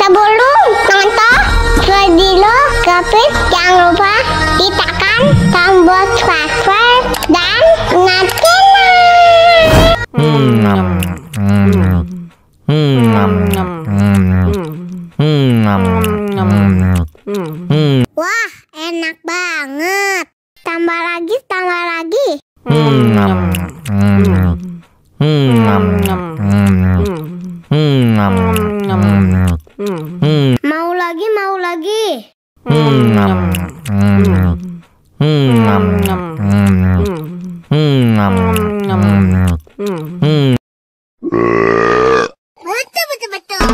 Sebelum nonton video Gapit, jangan lupa tekan tombol subscribe dan nyalakan. Wah, enak banget. Tambah lagi, tambah lagi. Mau lagi, mau lagi. Betul.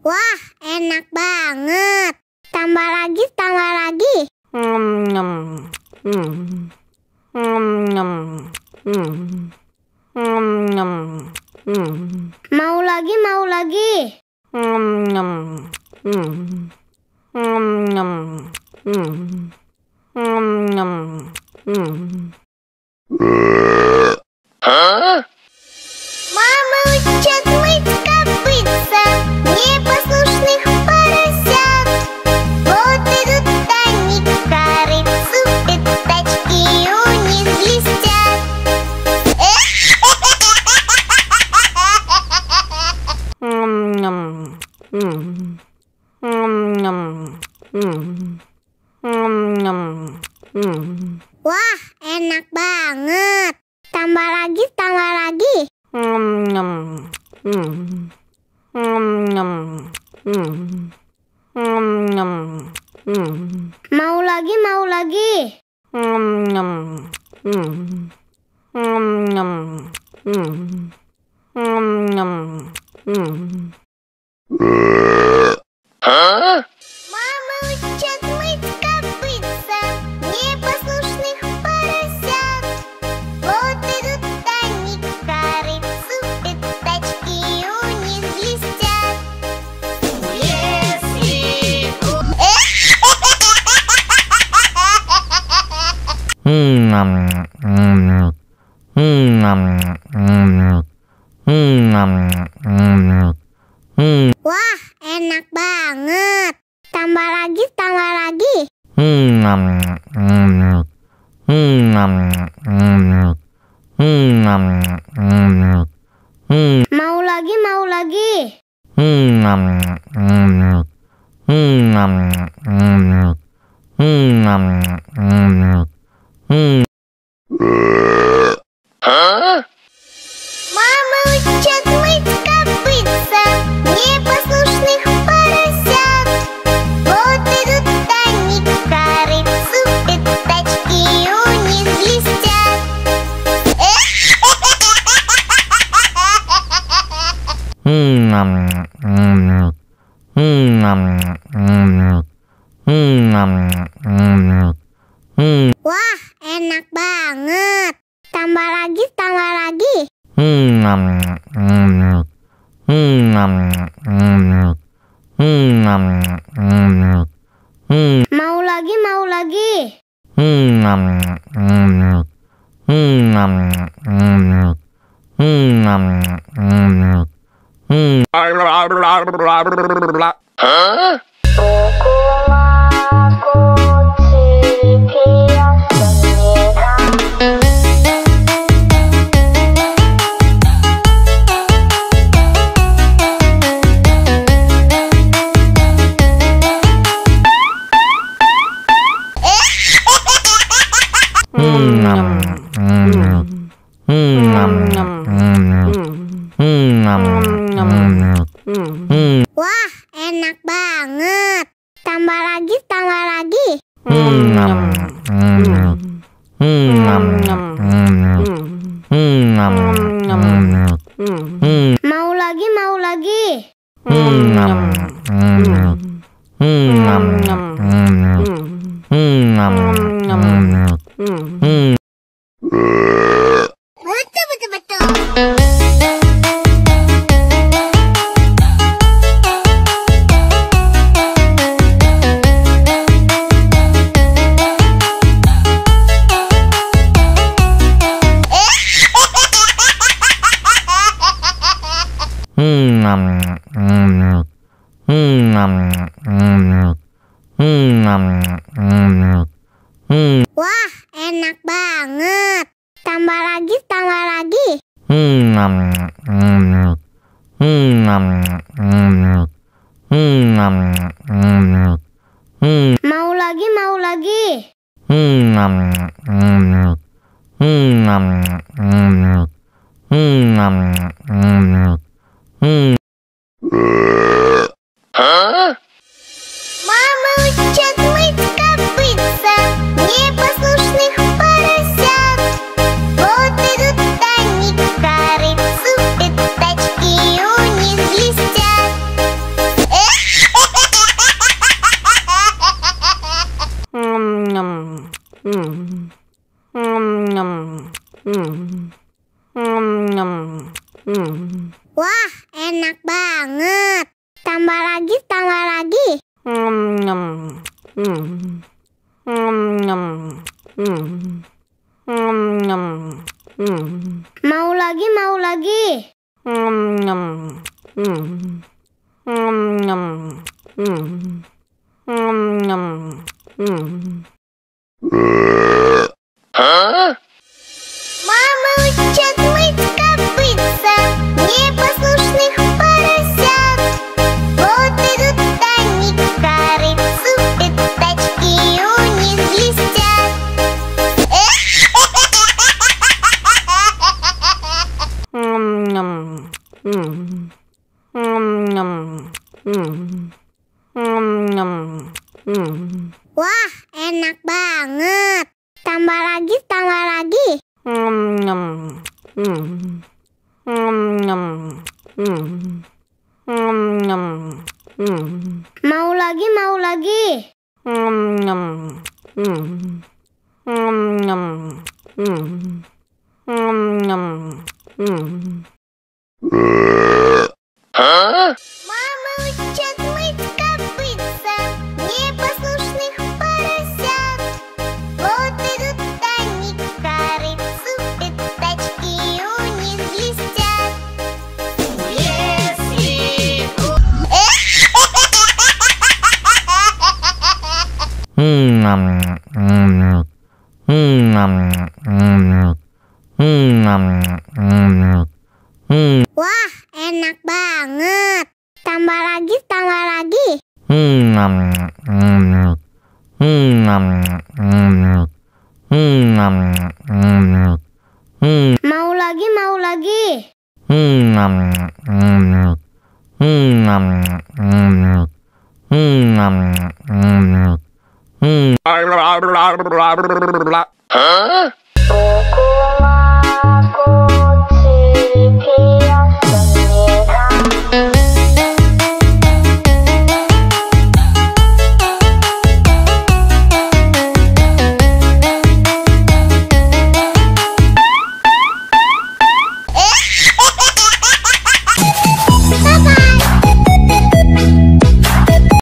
Wah, enak banget. Tambah lagi, tambah lagi. Mau lagi, mau lagi. Мама учат мыть копытца непослушных поросят. Вот идут они к корыцу, пятачки у них блестят. Wah, enak banget. Tambah lagi, tambah lagi. Mau lagi, mau lagi. Мама учат мыть копытца непослушных поросят. Вот идут они к корыцу, пятачки у них блестят. Wah, enak banget. Tambah lagi, tambah lagi. Mau lagi, mau lagi. Мама учат мыть копытца непослушных поросят. Вот идут они к корыцу, пятачки у них блестят. Wah, enak banget. Tambah lagi, tambah lagi. Mau lagi, mau lagi. Wah, enak banget. Tambah lagi, tambah lagi. Mau lagi, mau lagi. Betul. Wah, enak banget. Tambah lagi, tambah lagi. Mau lagi, mau lagi. Мама учат мыть копытца непослушных поросят. Вот идут они к корыцу, пятачки у них блестят. Wah, enak banget. Tambah lagi, tambah lagi. Mau lagi, mau lagi. Мама учат мыть копытца непослушных поросят. Вот идут они к корыцу, пятачки у них блестят. Wah, enak banget. Tambah lagi, tambah lagi. Mau lagi, mau lagi. Мама учат мыть копытца непослушных поросят. Вот идут они к корыцу, пятачки у них блестят. Wah, enak banget. Tambah lagi, tambah lagi. Mau lagi, mau lagi.